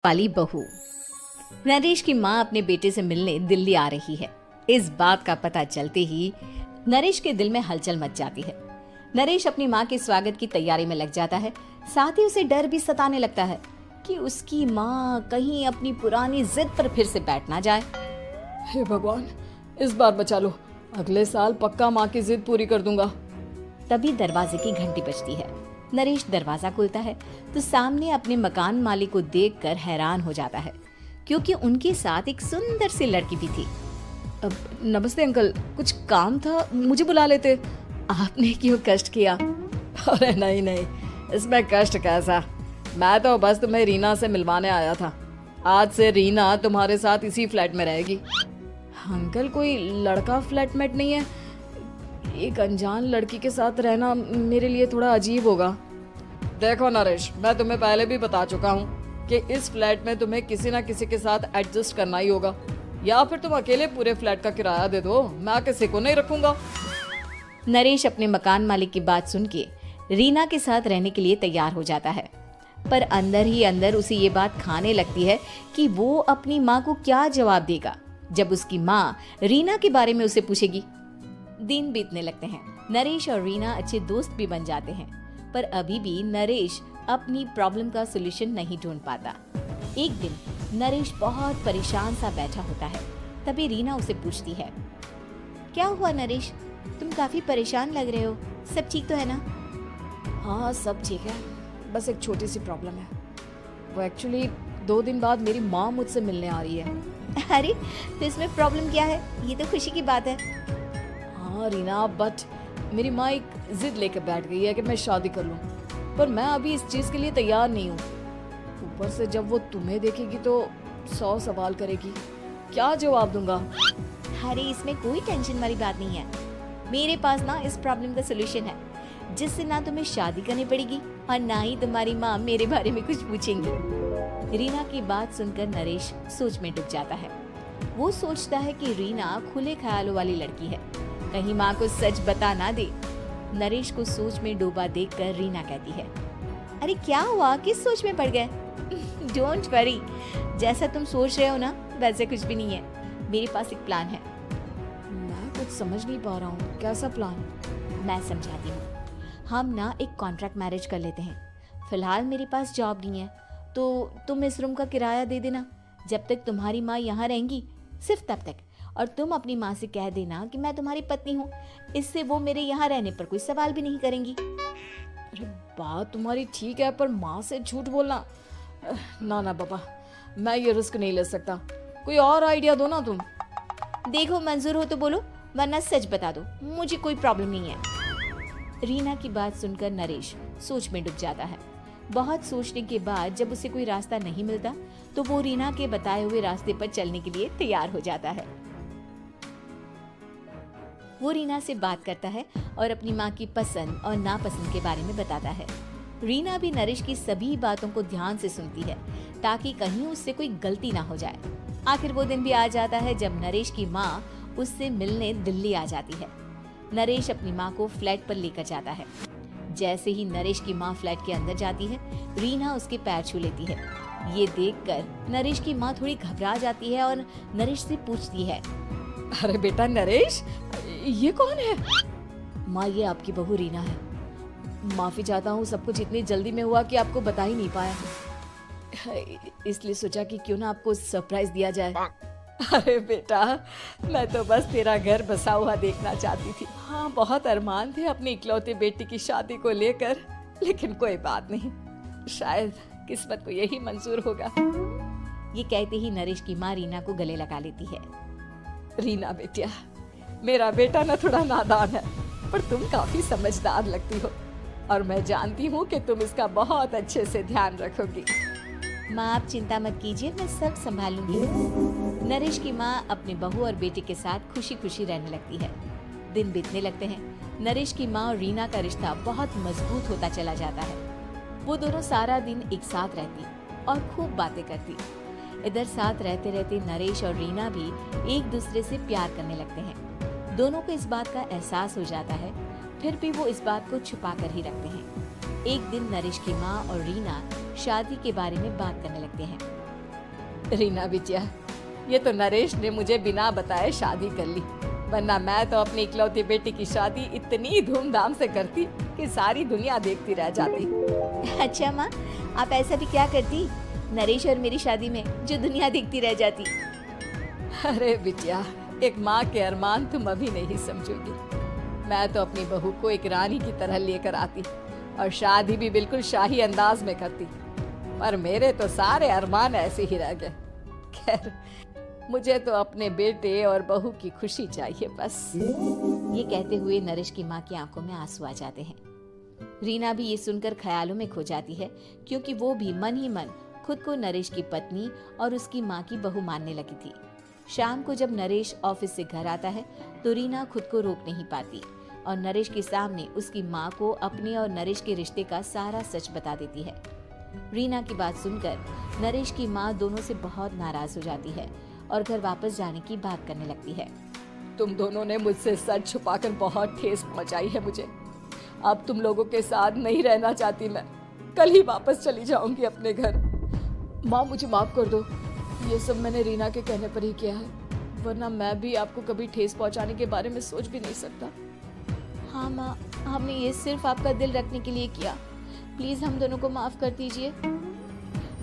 वाली बहू। नरेश की माँ अपने बेटे से मिलने दिल्ली आ रही है। इस बात का पता चलते ही नरेश के दिल में हलचल मच जाती है। नरेश अपनी माँ के स्वागत की तैयारी में लग जाता है। साथ ही उसे डर भी सताने लगता है कि उसकी माँ कहीं अपनी पुरानी जिद पर फिर से बैठ ना जाए। हे भगवान, इस बार बचा लो। अगले साल पक्का माँ की जिद पूरी कर दूंगा। तभी दरवाजे की घंटी बजती है। नरेश दरवाजा खोलता है तो सामने अपने मकान मालिक को देखकर हैरान हो जाता है, क्योंकि उनके साथ एक सुंदर सी लड़की भी थी। अब नमस्ते अंकल, कुछ काम था, मुझे बुला लेते। आपने क्यों कष्ट किया? अरे नहीं नहीं, इसमें कष्ट कैसा। मैं तो बस तुम्हें रीना से मिलवाने आया था। आज से रीना तुम्हारे साथ इसी फ्लैट में रहेगी। अंकल, कोई लड़का फ्लैटमेट नहीं है? एक अनजान लड़की के साथ रहना मेरे लिए थोड़ा अजीब होगा। देखो नरेश, मैं तुम्हें पहले भी बता चुका हूँ कि इस फ्लैट में तुम्हें किसी ना किसी के साथ एडजस्ट करना ही होगा, या फिर तुम अकेले पूरे फ्लैट का किराया दे दो, मैं किसी को नहीं रखूंगा। नरेश अपने मकान मालिक की बात सुन के रीना के साथ रहने के लिए तैयार हो जाता है, पर अंदर ही अंदर उसे ये बात खाने लगती है कि वो अपनी माँ को क्या जवाब देगा जब उसकी माँ रीना के बारे में उसे पूछेगी। दिन बीतने लगते हैं। नरेश और रीना अच्छे दोस्त भी बन जाते हैं, पर अभी भी नरेश अपनी प्रॉब्लम का सलूशन नहीं ढूंढ पाता। एक दिन नरेश बहुत परेशान सा बैठा होता है। तभी रीना उसे पूछती है, क्या हुआ नरेश, तुम काफी परेशान लग रहे हो, सब ठीक तो है ना? हाँ सब ठीक है, बस एक छोटी सी प्रॉब्लम है। वो एक्चुअली 2 दिन बाद मेरी माँ मुझसे मिलने आ रही है। अरे तो इसमें प्रॉब्लम क्या है? ये तो खुशी की बात है। हाँ रीना, बट मेरी माँ एक जिद लेकर बैठ गई है कि मैं शादी कर लूँ, पर मैं अभी इस चीज़ के लिए तैयार नहीं हूँ। ऊपर से जब वो तुम्हें देखेगी तो 100 सवाल करेगी, क्या जवाब दूंगा? अरे इसमें कोई टेंशन वाली बात नहीं है। मेरे पास ना इस प्रॉब्लम का सलूशन है, जिससे ना तुम्हें शादी करनी पड़ेगी और ना ही तुम्हारी माँ मेरे बारे में कुछ पूछेंगी। रीना की बात सुनकर नरेश सोच में डूब जाता है। वो सोचता है कि रीना खुले ख्यालों वाली लड़की है, कहीं माँ को सच बता ना दे। नरेश को सोच में डूबा देखकर रीना कहती है, अरे क्या हुआ, किस सोच में पड़ गए? डोंट वरी, जैसा तुम सोच रहे हो ना वैसे कुछ भी नहीं है। मेरे पास एक प्लान है। मैं कुछ समझ नहीं पा रहा हूँ, कैसा प्लान? मैं समझाती हूँ। हम ना एक कॉन्ट्रैक्ट मैरिज कर लेते हैं। फिलहाल मेरे पास जॉब नहीं है, तो तुम इस रूम का किराया दे देना जब तक तुम्हारी माँ यहाँ रहेंगी, सिर्फ तब तक। और तुम अपनी माँ से कह देना कि मैं तुम्हारी पत्नी हूँ, इससे वो मेरे यहाँ रहने पर कोई सवाल भी नहीं करेंगी। अरे बात तुम्हारी ठीक है, पर माँ से झूठ बोलना, ना ना बाबा, मैं ये रिस्क नहीं ले सकता। कोई और आइडिया दो ना तुम। देखो मंजूर हो तो बोलो, वरना सच बता दो, मुझे कोई प्रॉब्लम नहीं है। रीना की बात सुनकर नरेश सोच में डूब जाता है। बहुत सोचने के बाद जब उसे कोई रास्ता नहीं मिलता तो वो रीना के बताए हुए रास्ते पर चलने के लिए तैयार हो जाता है। वो रीना से बात करता है और अपनी माँ की पसंद और नापसंद के बारे में बताता है। रीना भी नरेश की सभी बातों को ध्यान से सुनती है, ताकि कहीं उससे कोई गलती ना हो जाए। आखिर वो दिन भी आ जाता है जब नरेश की माँ उससे मिलने दिल्ली आ जाती है। नरेश अपनी माँ को फ्लैट पर लेकर जाता है। जैसे ही नरेश की माँ फ्लैट के अंदर जाती है, रीना उसके पैर छू लेती है। ये देखकर नरेश की माँ थोड़ी घबरा जाती है और नरेश से पूछती है, अरे बेटा नरेश, ये कौन है? माँ, ये आपकी बहू रीना है। माफी चाहता हूँ, सब कुछ इतनी जल्दी में हुआ कि आपको बता ही नहीं पाया, इसलिए सोचा कि क्यों ना आपको सरप्राइज दिया जाए। अरे बेटा, मैं तो बस तेरा घर बसा हुआ देखना चाहती थी। हाँ, बहुत अरमान थे अपनी इकलौते बेटी की शादी को लेकर, लेकिन कोई बात नहीं, शायद किस्मत को यही मंजूर होगा। ये कहते ही नरेश की माँ रीना को गले लगा लेती है। रीना बेटिया, मेरा बेटा ना थोड़ा नादान है, पर तुम काफी समझदार लगती हो, और मैं जानती हूँ कि तुम इसका बहुत अच्छे से ध्यान रखोगी। माँ, आप चिंता मत कीजिए, मैं सब संभाल लूंगी। नरेश की माँ अपने बहू और बेटे के साथ खुशी खुशी रहने लगती है। दिन बीतने लगते हैं। नरेश की माँ और रीना का रिश्ता बहुत मजबूत होता चला जाता है। वो दोनों सारा दिन एक साथ रहती और खूब बातें करती। इधर साथ रहते रहते नरेश और रीना भी एक दूसरे से प्यार करने लगते हैं। दोनों को इस बात का एहसास हो जाता है, फिर भी वो इस बात को छुपा कर ही रखते हैं। एक दिन नरेश की माँ और रीना शादी के बारे में बात करने लगते हैं। रीना बिटिया, ये तो नरेश ने मुझे बिना बताए शादी कर ली, वरना मैं तो अपनी इकलौती बेटी की शादी इतनी धूमधाम से करती कि सारी दुनिया देखती रह जाती। अच्छा माँ, आप ऐसा भी क्या करती नरेश और मेरी शादी में जो दुनिया देखती रह जाती? अरे बिटिया, एक माँ के अरमान तुम अभी नहीं समझोगी। मैं तो अपनी बहू को एक रानी की तरह लेकर आती और शादी भी बिल्कुल शाही अंदाज में करती, पर मेरे तो सारे अरमान ऐसे ही रह गए। खैर, मुझे तो अपने बेटे और बहू की खुशी चाहिए बस। ये कहते हुए नरेश की माँ की आंखों में आंसू आ जाते हैं। रीना भी ये सुनकर ख्यालों में खो जाती है, क्योंकि वो भी मन ही मन खुद को नरेश की पत्नी और उसकी माँ की बहू मानने लगी थी। शाम को जब नरेश ऑफिस से घर आता है तो रीना खुद को रोक नहीं पाती और नरेश के सामने उसकी माँ को अपने और नरेश के रिश्ते का सारा सच बता देती है। रीना की बात सुनकर नरेश की माँ दोनों से बहुत नाराज हो जाती है और घर वापस जाने की बात करने लगती है। तुम दोनों ने मुझसे सच छुपाकर बहुत ठेस पहुंचाई है मुझे। अब तुम लोगों के साथ नहीं रहना चाहती मैं, कल ही वापस चली जाऊंगी अपने घर। माँ, मुझे माफ कर दो, ये सब मैंने रीना के कहने पर ही किया है, वरना मैं भी आपको कभी ठेस पहुंचाने के बारे में सोच भी नहीं सकता। हाँ माँ, हमने ये सिर्फ आपका दिल रखने के लिए किया, प्लीज हम दोनों को माफ कर दीजिए।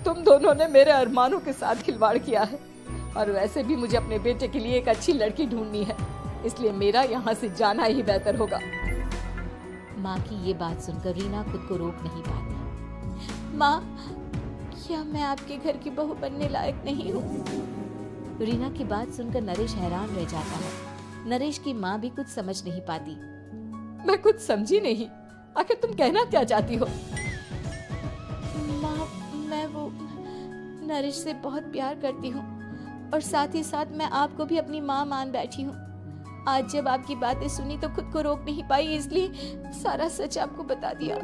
तुम दोनों ने मेरे अरमानों के साथ खिलवाड़ किया है, और वैसे भी मुझे अपने बेटे के लिए एक अच्छी लड़की ढूंढनी है, इसलिए मेरा यहाँ से जाना ही बेहतर होगा। माँ की ये बात सुनकर रीना खुद को रोक नहीं पाती। माँ, क्या मैं आपके घर की बहू बनने लायक नहीं हूँ? रीना की बात सुनकर नरेश हैरान रह जाता है। नरेश की माँ भी कुछ समझ नहीं पाती। मैं कुछ समझी नहीं, आखिर तुम कहना क्या चाहती हो? माँ, मैं वो नरेश से बहुत प्यार करती हूँ और साथ ही साथ मैं आपको भी अपनी माँ मान बैठी हूँ। आज जब आपकी बातें सुनी तो खुद को रोक नहीं पाई, इसलिए सारा सच आपको बता दिया।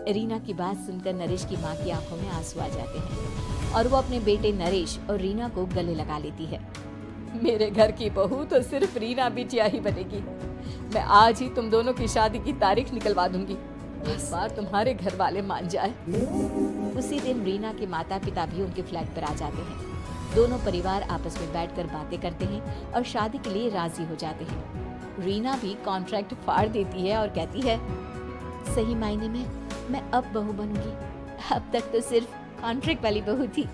रीना की बात सुनकर नरेश की माँ की आंखों में आंसू आ जाते हैं और वो अपने बेटे नरेश और रीना को गले लगा लेती है। मेरे घर की बहू तो सिर्फ रीना बिटिया ही बनेगी। मैं आज ही तुम दोनों की शादी की तारीख निकलवा दूंगी, इस बार तुम्हारे घर वाले मान जाए। उसी दिन रीना के माता पिता भी उनके फ्लैट पर आ जाते हैं। दोनों परिवार आपस में बैठकर बातें करते हैं और शादी के लिए राजी हो जाते हैं। रीना भी कॉन्ट्रैक्ट फाड़ देती है और कहती है, सही मायने में मैं अब बहू बनूंगी, अब तक तो सिर्फ कॉन्ट्रैक्ट वाली बहू थी।